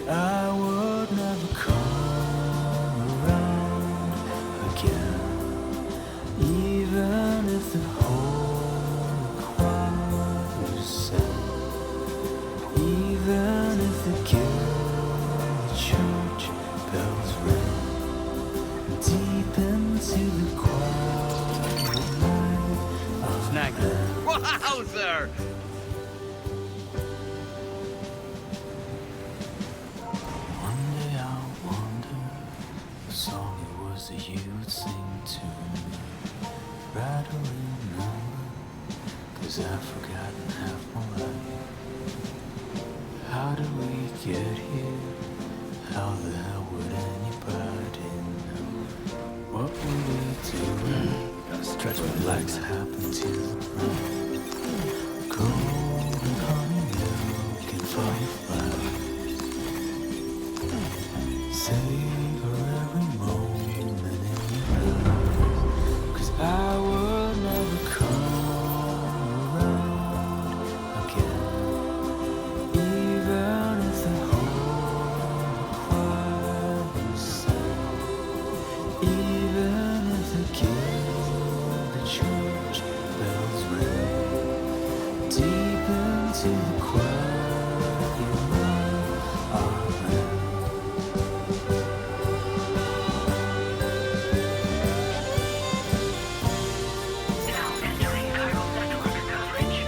I would never come around again, even if the whole choir sang, even if the guild church bells rang deep into the quiet night. Snag. Wowzer! One day I'll wonder what song it was that you would sing to me. Try to remember, 'cause I've forgotten half my life. How did we get here? How the hell would anybody know? What were we doing? Gotta stretch my What legs. happened to the ground? Golden honey milk and fireflies. Savor every moment in your eyes, 'cause I would never come around again, even if the whole choir sang, even if the guild, the church bells rang deep into the quiet night of land. Now entering chiral network coverage.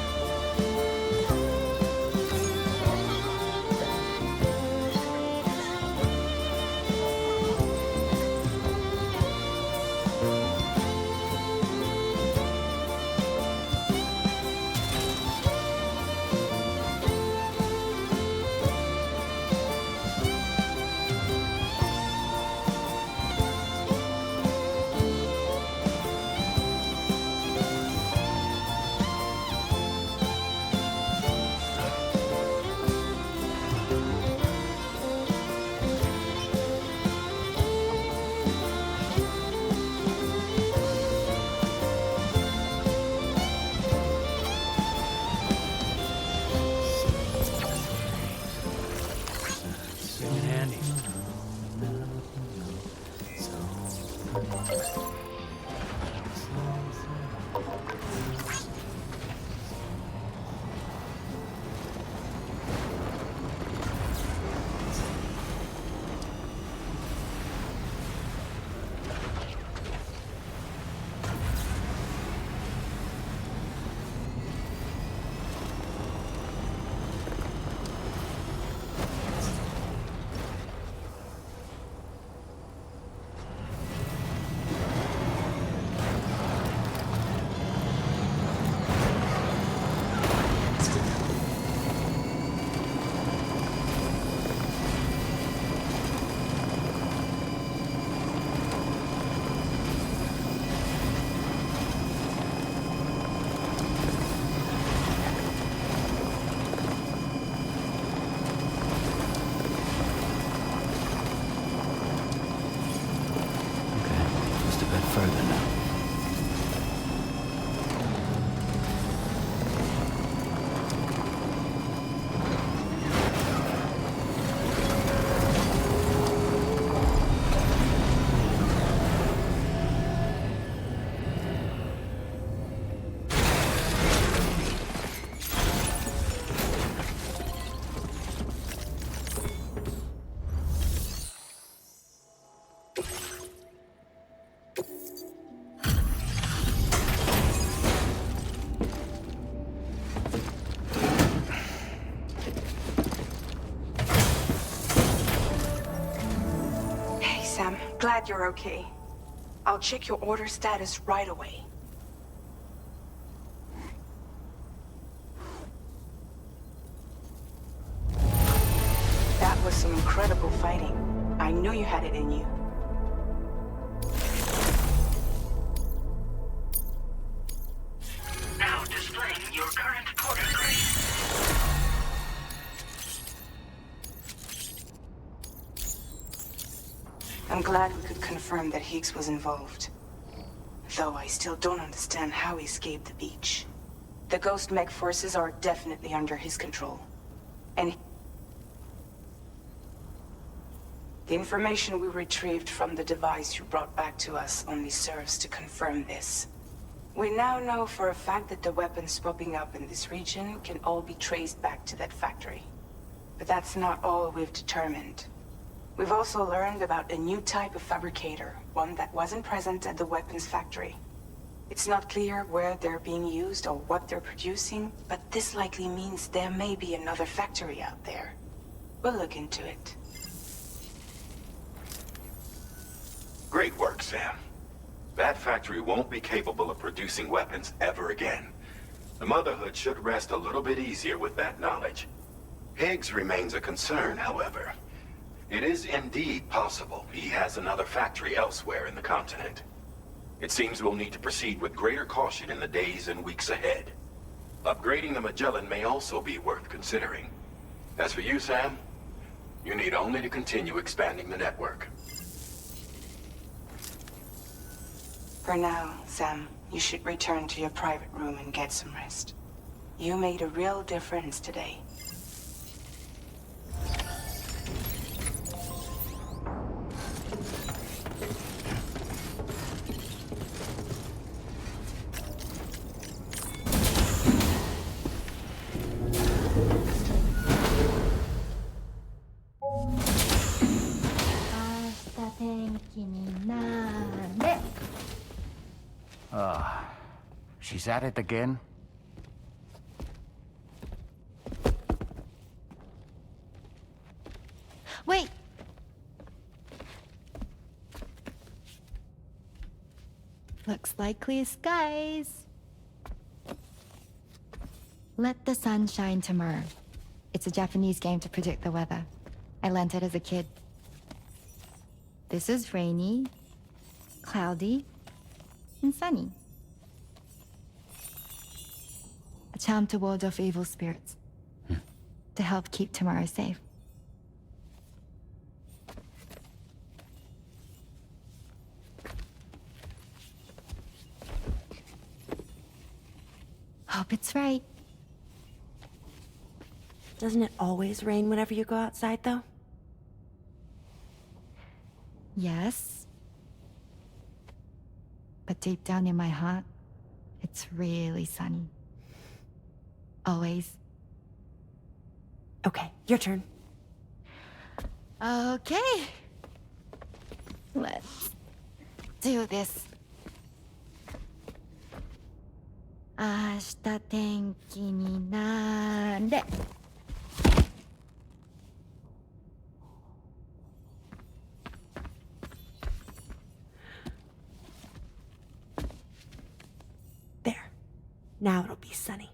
Been handy. Okay, just a bit further now. Hey, Sam. Glad you're okay. I'll check your order status right away. That was some incredible fighting. I knew you had it in you. Now displaying your current quarter grade. I'm glad we could confirm that Higgs was involved. Though I still don't understand how he escaped the beach. The Ghost Mech forces are definitely under his control. And The information we retrieved from the device you brought back to us only serves to confirm this. We now know for a fact that the weapons popping up in this region can all be traced back to that factory. But that's not all we've determined. We've also learned about a new type of fabricator, one that wasn't present at the weapons factory. It's not clear where they're being used or what they're producing, but this likely means there may be another factory out there. We'll look into it. Great work, Sam. That factory won't be capable of producing weapons ever again. The Motherhood should rest a little bit easier with that knowledge. Higgs remains a concern, however. It is indeed possible he has another factory elsewhere in the continent. It seems we'll need to proceed with greater caution in the days and weeks ahead. Upgrading the Magellan may also be worth considering. As for you, Sam, you need only to continue expanding the network. For now, Sam, you should return to your private room and get some rest. You made a real difference today. She's at it again? Wait! Looks like clear skies. Let the sun shine tomorrow. It's a Japanese game to predict the weather. I learned it as a kid. This is rainy, cloudy, and sunny. A charm to ward off evil spirits. To help keep tomorrow safe. Hope it's right. Doesn't it always rain whenever you go outside, though? Yes. But deep down in my heart, it's really sunny. Always. Okay, your turn. Okay. Let's do this. 明日天気になれ。There. Now it'll be sunny.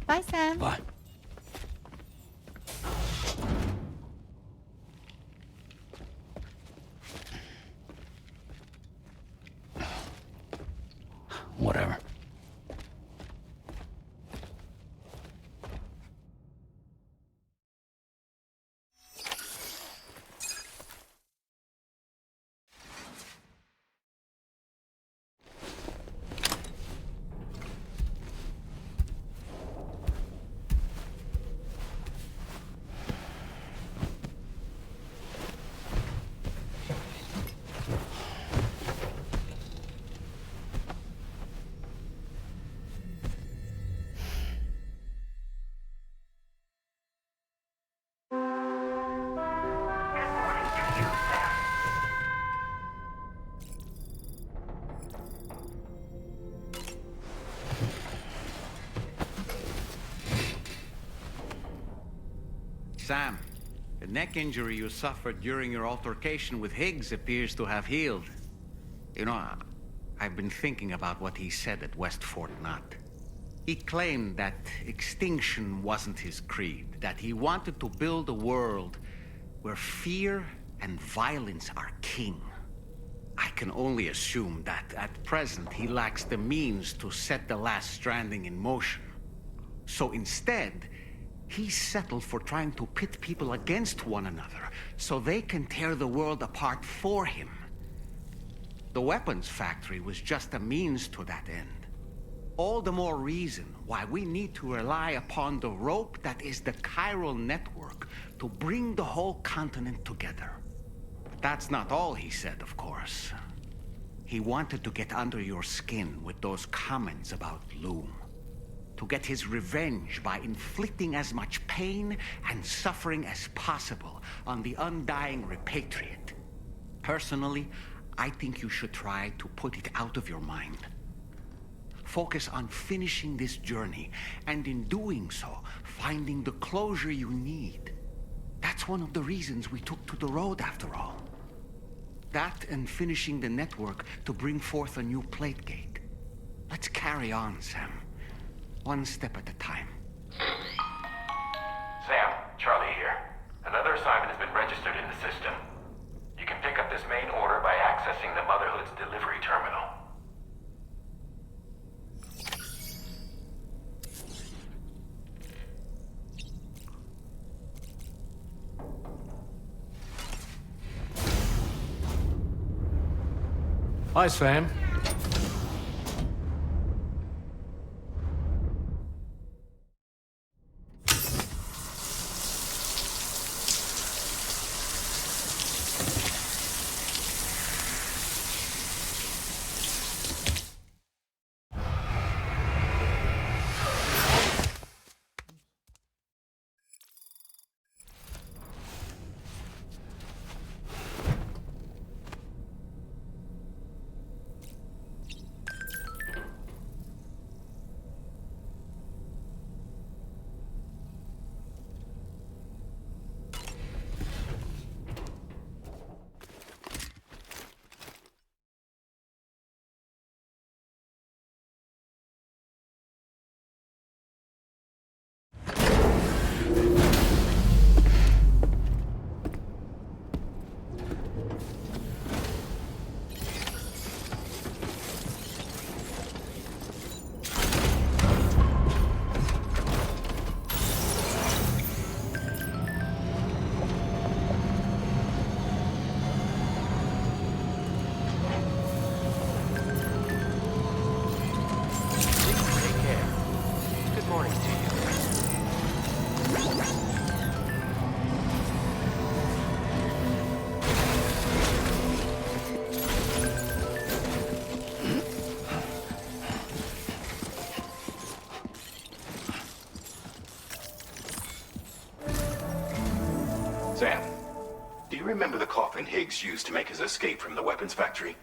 Bye, Sam. Bye. Whatever. Sam, the neck injury you suffered during your altercation with Higgs appears to have healed. You know, I've been thinking about what he said at West Fort Knot. He claimed that extinction wasn't his creed, that he wanted to build a world where fear and violence are king. I can only assume that at present he lacks the means to set the last Stranding in motion. So instead, he settled for trying to pit people against one another so they can tear the world apart for him. The weapons factory was just a means to that end. all the more reason why we need to rely upon the rope that is the chiral network to bring the whole continent together. That's not all he said, of course. He wanted to get under your skin with those comments about Loom. To get his revenge by inflicting as much pain and suffering as possible on the undying repatriate. Personally, I think you should try to put it out of your mind. Focus on finishing this journey, and in doing so, finding the closure you need. That's one of the reasons we took to the road, after all. That and finishing the network to bring forth a new plate gate. Let's carry on, Sam. One step at a time. Sam, Charlie here. Another assignment has been registered in the system. You can pick up this main order by accessing the Motherhood's delivery terminal. Hi, Sam. Sam, do you remember the coffin Higgs used to make his escape from the weapons factory?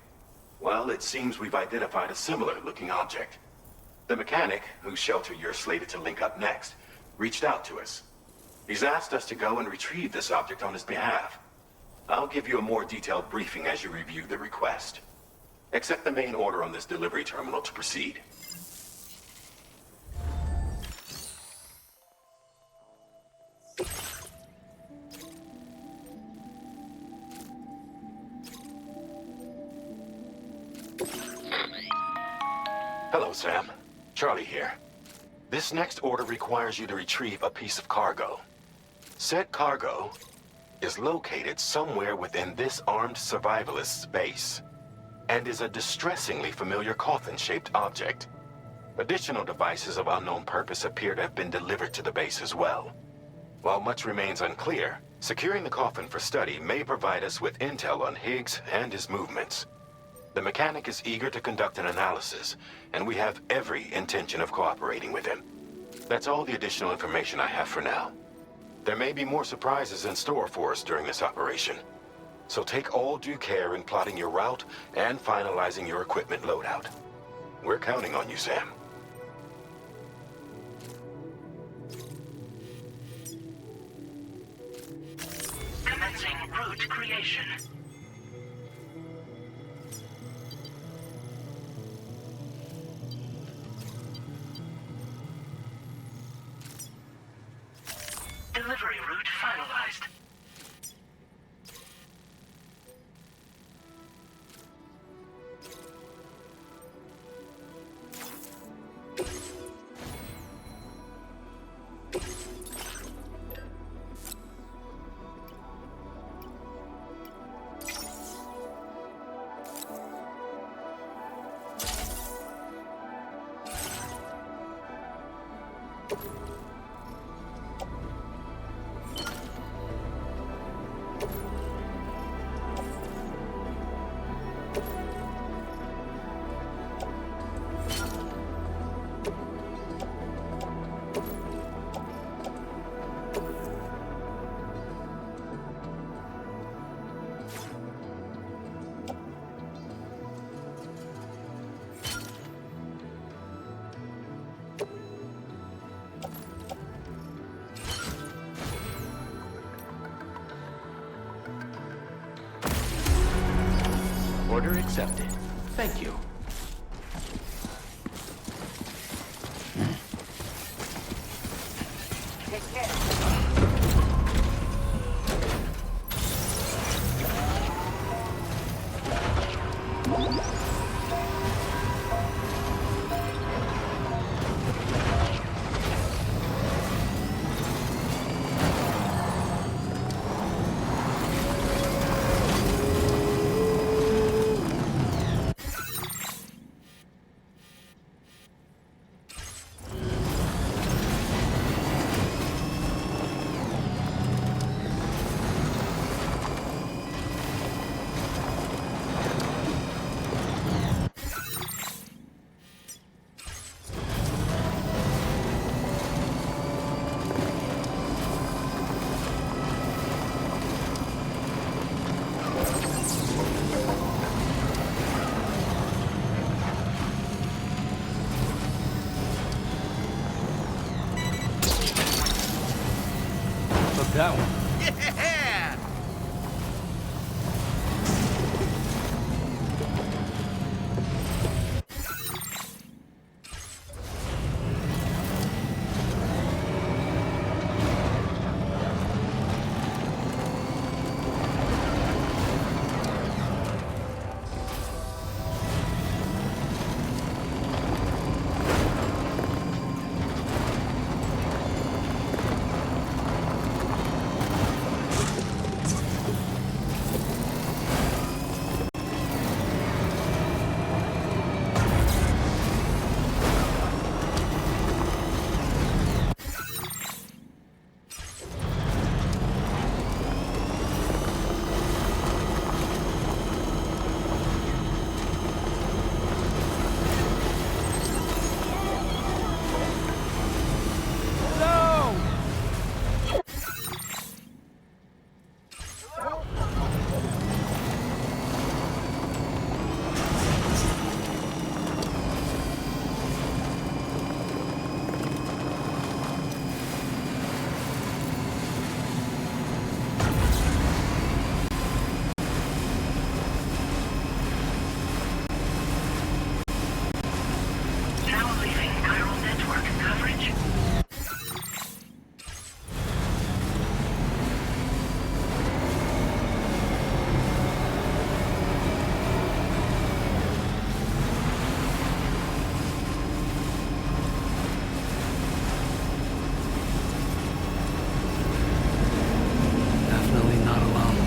Well, it seems we've identified a similar-looking object. The mechanic, whose shelter you're slated to link up next, reached out to us. He's asked us to go and retrieve this object on his behalf. I'll give you a more detailed briefing as you review the request. Accept the main order on this delivery terminal to proceed. Hello, Sam. Charlie here. This next order requires you to retrieve a piece of cargo. Said cargo is located somewhere within this armed survivalist's base, and is a distressingly familiar coffin-shaped object. Additional devices of unknown purpose appear to have been delivered to the base as well. While much remains unclear, securing the coffin for study may provide us with intel on Higgs and his movements. The mechanic is eager to conduct an analysis, and we have every intention of cooperating with him. That's all the additional information I have for now. There may be more surprises in store for us during this operation, so take all due care in plotting your route and finalizing your equipment loadout. We're counting on you, Sam. Commencing route creation. Delivery route finalized. Order accepted. Thank you. Take care. That one. Yeah! Now leaving chiral network coverage. Definitely not alone.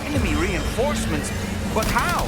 Enemy reinforcements? But how?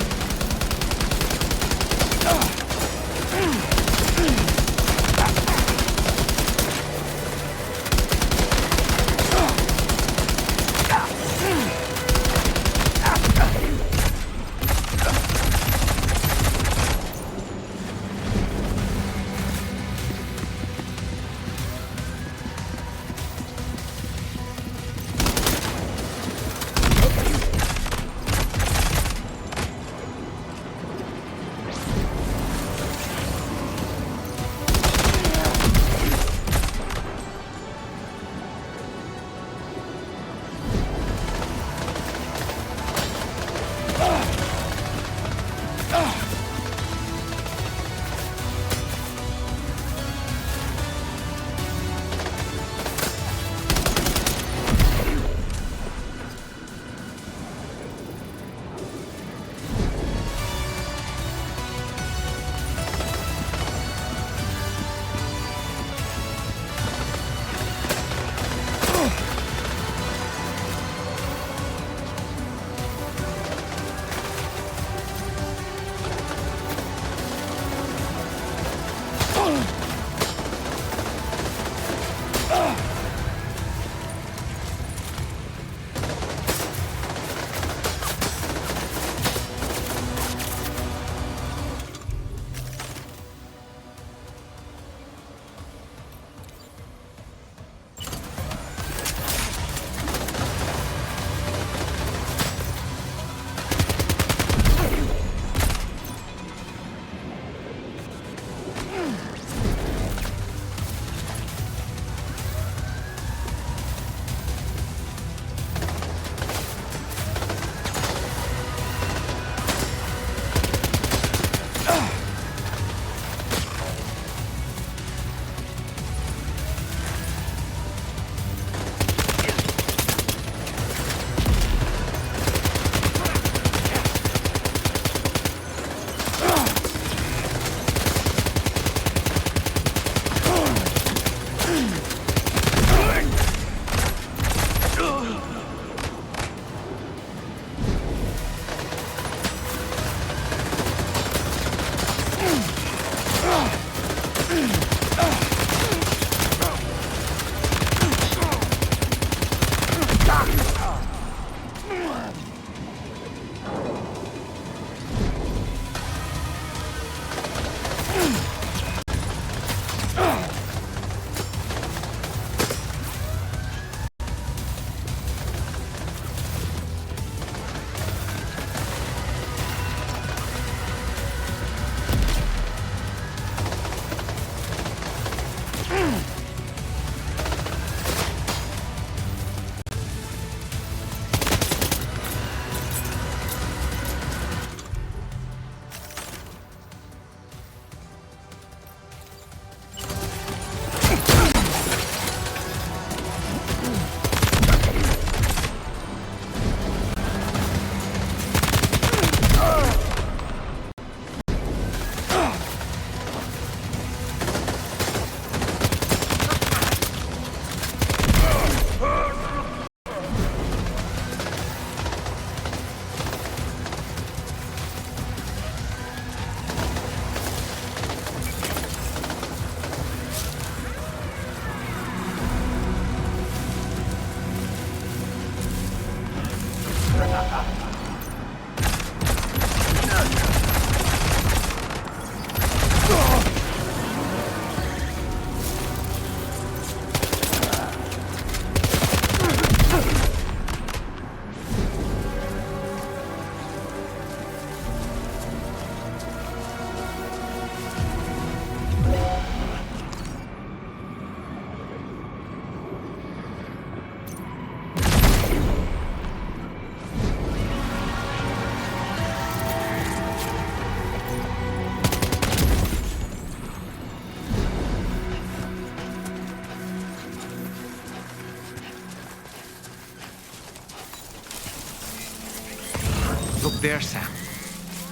There, Sam.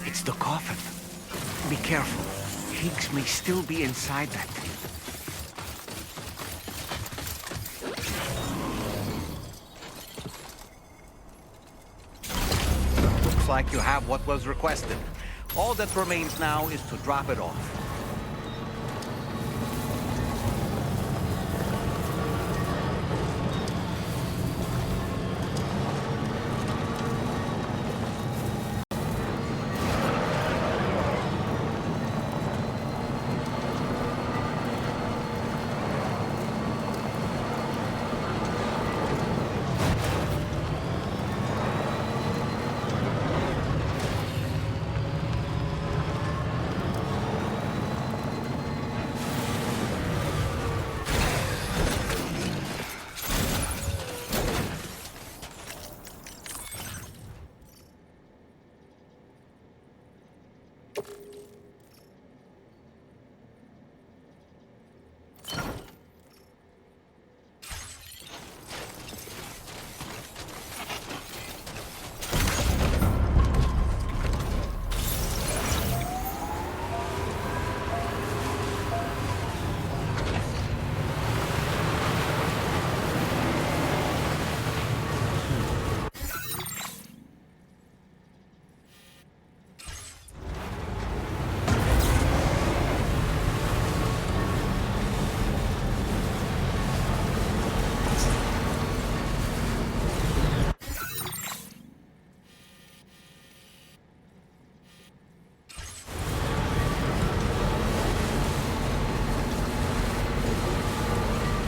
It's the coffin. Be careful. Higgs may still be inside that thing. Looks like you have what was requested. All that remains now is to drop it off.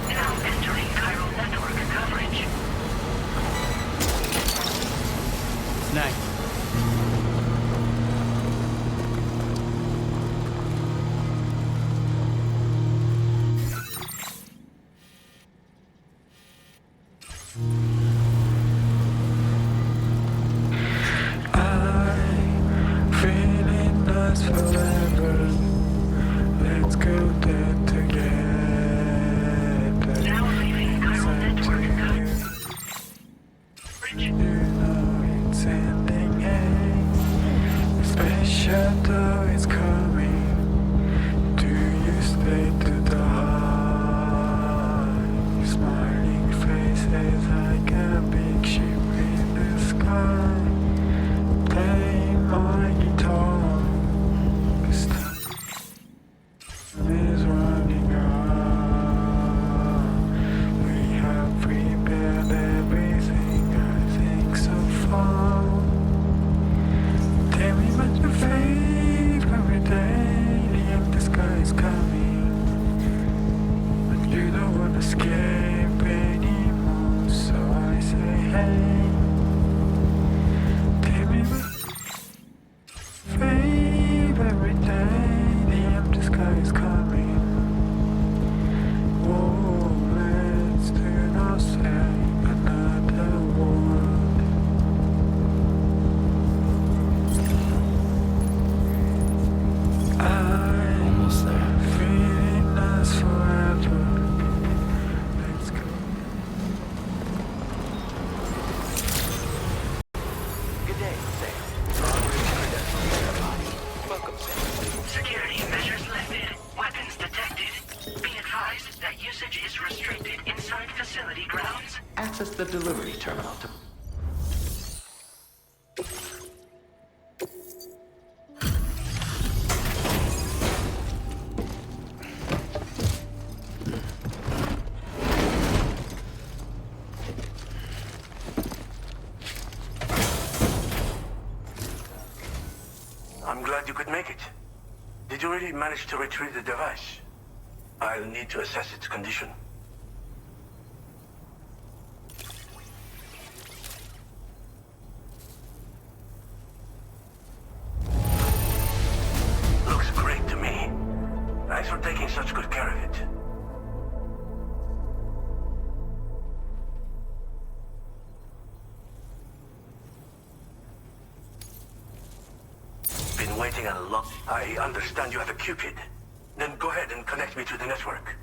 Now entering chiral network coverage. Nice. Feeling us forever. Let's go there together. Now leaving chiral network coverage. You know it's ending. The space shuttle is coming. Do you stay to the heart? Smiling faces like a big ship in the sky. Play my guitar. This time is running out. We have prepared everything, I think so far. Tell me about your favorite day. The empty sky is coming, but you don't want to escape anymore. So I say, hey. Tell me about favorite day. The empty sky is coming. Whoa, let's do not say another word. Almost there. Feeling us forever. Let's go. Good day, Sam. Operation credentials verified. Welcome, Sam. Security measures lifted. Weapons detected. Be advised that usage is restricted inside facility grounds. Access the delivery terminal to... I'm glad you could make it. Did you really manage to retrieve the device? I'll need to assess its condition. Looks great to me. Thanks for taking such good care of it. Been waiting a lot. I understand you have a Cupid. Then go ahead and connect me to the network.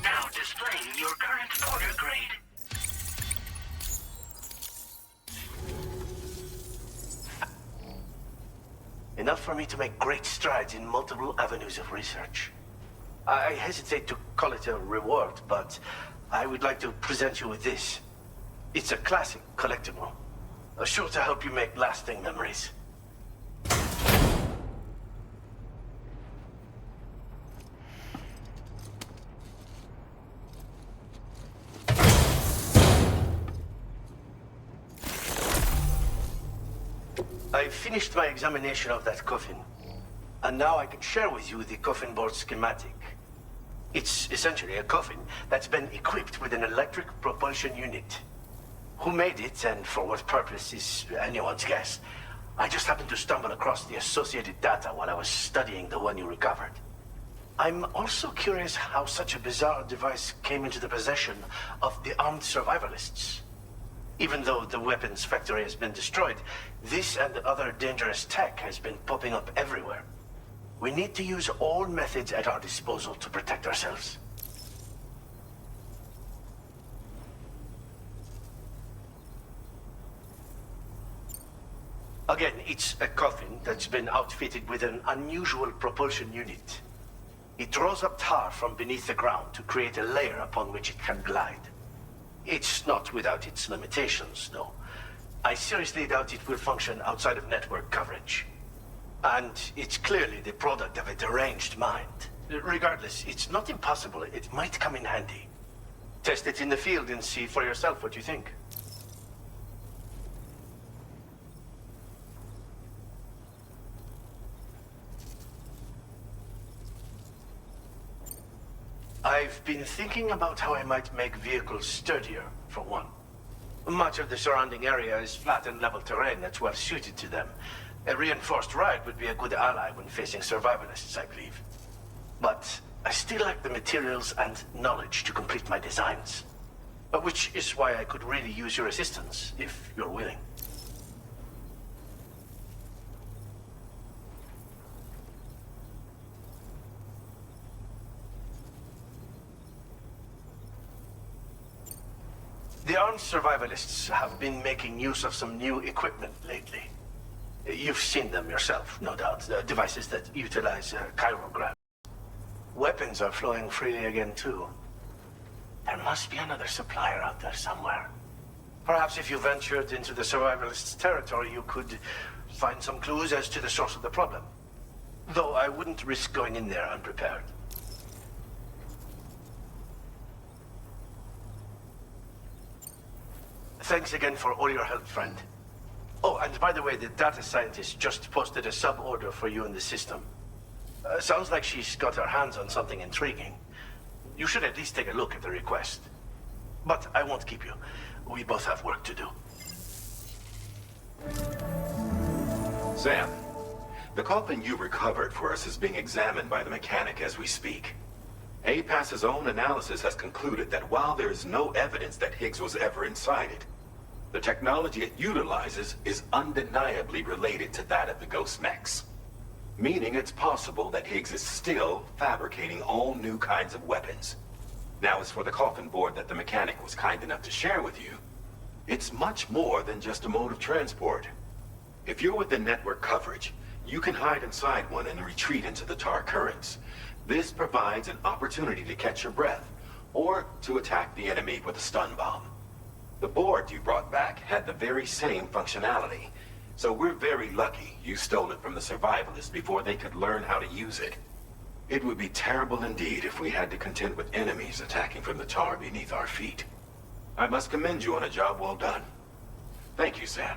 Now displaying your current order grade. Enough for me to make great strides in multiple avenues of research. I hesitate to call it a reward, but I would like to present you with this. It's a classic collectible, sure to help you make lasting memories. I finished my examination of that coffin, and now I can share with you the coffin board schematic. It's essentially a coffin that's been equipped with an electric propulsion unit. Who made it and for what purpose is anyone's guess. I just happened to stumble across the associated data while I was studying the one you recovered. I'm also curious how such a bizarre device came into the possession of the armed survivalists. Even though the weapons factory has been destroyed, this and other dangerous tech has been popping up everywhere. We need to use all methods at our disposal to protect ourselves. Again, it's a coffin that's been outfitted with an unusual propulsion unit. It draws up tar from beneath the ground to create a layer upon which it can glide. It's not without its limitations, though. I seriously doubt it will function outside of network coverage. And it's clearly the product of a deranged mind. Regardless, it's not impossible. It might come in handy. Test it in the field and see for yourself what you think. I've been thinking about how I might make vehicles sturdier, for one. Much of the surrounding area is flat and level terrain that's well suited to them. A reinforced ride would be a good ally when facing survivalists, I believe. But I still lack the materials and knowledge to complete my designs. Which is why I could really use your assistance, if you're willing. The armed survivalists have been making use of some new equipment lately. You've seen them yourself, no doubt. Devices that utilize chirograph. Weapons are flowing freely again, too. There must be another supplier out there somewhere. Perhaps if you ventured into the survivalists' territory, you could find some clues as to the source of the problem. Though I wouldn't risk going in there unprepared. Thanks again for all your help, friend. Oh, and by the way, the data scientist just posted a sub-order for you in the system. Sounds like she's got her hands on something intriguing. You should at least take a look at the request. But I won't keep you. We both have work to do. Sam, the coffin you recovered for us is being examined by the mechanic as we speak. APAS's own analysis has concluded that while there is no evidence that Higgs was ever inside it, the technology it utilizes is undeniably related to that of the Ghost Mechs. Meaning it's possible that Higgs is still fabricating all new kinds of weapons. Now, as for the coffin board that the mechanic was kind enough to share with you, it's much more than just a mode of transport. If you're within network coverage, you can hide inside one and retreat into the tar currents. This provides an opportunity to catch your breath, or to attack the enemy with a stun bomb. The board you brought back had the very same functionality, so we're very lucky you stole it from the survivalists before they could learn how to use it. It would be terrible indeed if we had to contend with enemies attacking from the tar beneath our feet. I must commend you on a job well done. Thank you, Sam.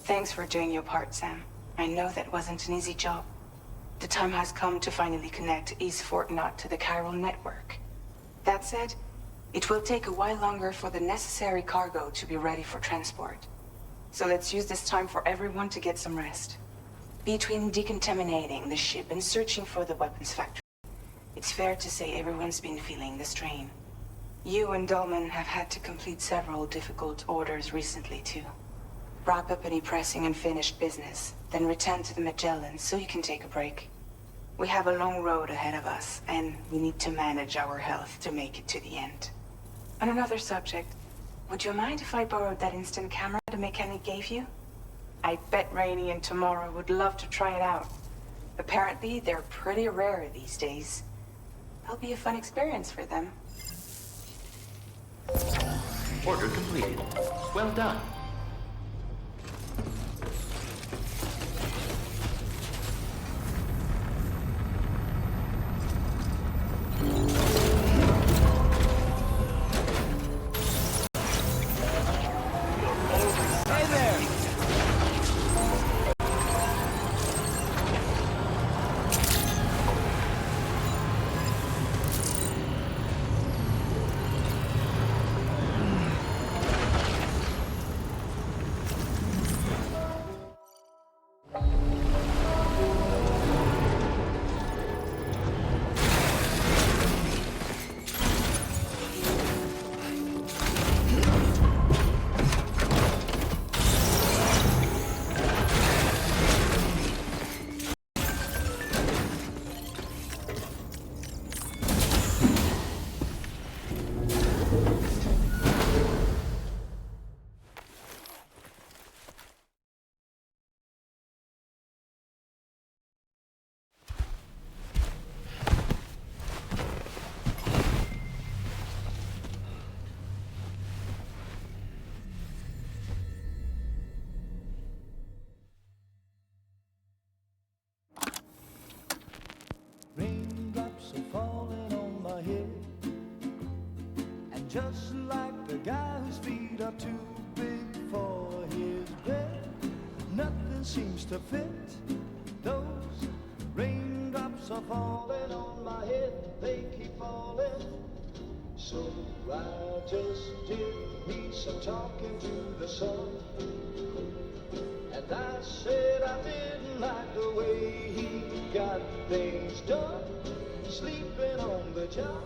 Thanks for doing your part, Sam. I know that wasn't an easy job. The time has come to finally connect East Fort Knot to the chiral network. That said, it will take a while longer for the necessary cargo to be ready for transport. So let's use this time for everyone to get some rest. Between decontaminating the ship and searching for the weapons factory, it's fair to say everyone's been feeling the strain. You and Dolman have had to complete several difficult orders recently, too. Wrap up any pressing and finished business, then return to the Magellan so you can take a break. We have a long road ahead of us, and we need to manage our health to make it to the end. On another subject, would you mind if I borrowed that instant camera the mechanic gave you? I bet Rainey and Tamara would love to try it out. Apparently, they're pretty rare these days. It'll be a fun experience for them. Order completed. Well done. Hey there! Raindrops are falling on my head, and just like the guy whose feet are too big for his bed, nothing seems to fit. Those raindrops are falling on my head, they keep falling. So I just did me some talking to the sun, and I said I didn't like the way he got things done, sleeping on the job.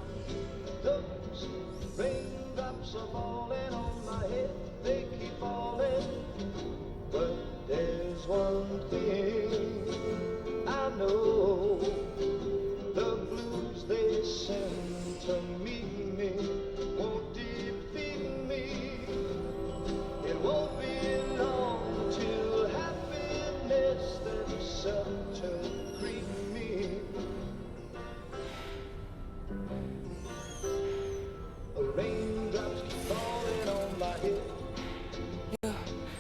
Those raindrops are falling on my head, they keep falling. But there's one thing I know, the blues they send to meet me won't defeat me. It won't be long till happiness themselves to greet me. Raindrops keep falling on my head,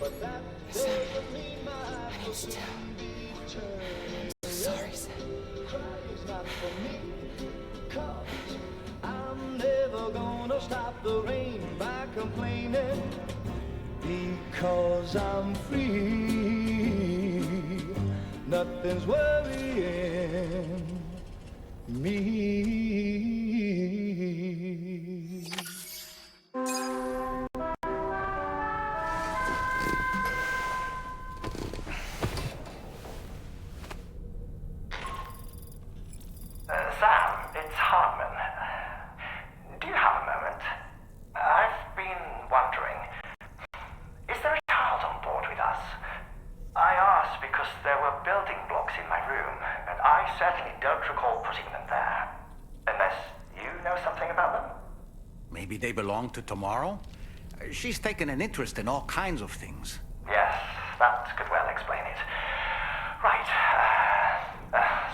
but that doesn't mean my eyes will soon be turning. I'm sorry, Sam. Crying's not for me, 'cause I'm never gonna stop the rain by complaining, because I'm free. Nothing's worrying me. Sam, it's Hartman. Do you have a moment? I've been wondering, is there a child on board with us? I asked because there were building blocks in my room, and I certainly don't recall putting them there. Unless you know something about them? Maybe they belong to Tomorrow? She's taken an interest in all kinds of things. Yes, that could well explain it. Right.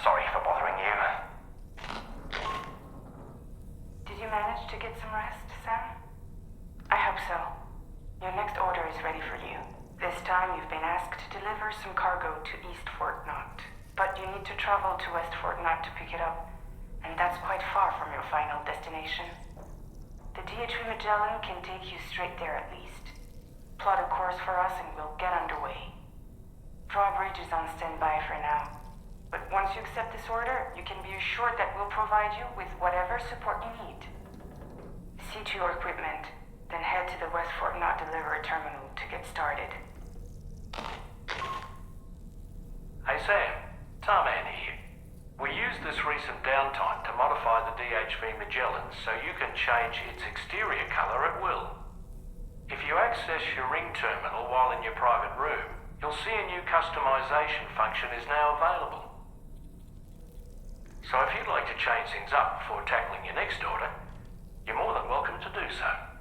Sorry for bothering you. Did you manage to get some rest, Sam? I hope so. Your next order is ready for you. This time you've been asked to deliver some cargo to East Fort Knot. But you need to travel to West Fort Knot to pick it up. And that's quite far from your final destination. The DHV Magellan can take you straight there at least. Plot a course for us and we'll get underway. Drawbridge is on standby for now. But once you accept this order, you can be assured that we'll provide you with whatever support you need. proceed to your equipment, then head to the West Fort Knot delivery terminal to get started. Hey Sam, Tarman here. We used this recent downtime to modify the DHV Magellan so you can change its exterior color at will. If you access your ring terminal while in your private room, you'll see a new customization function is now available. So if you'd like to change things up before tackling your next order, you're more than welcome to do so.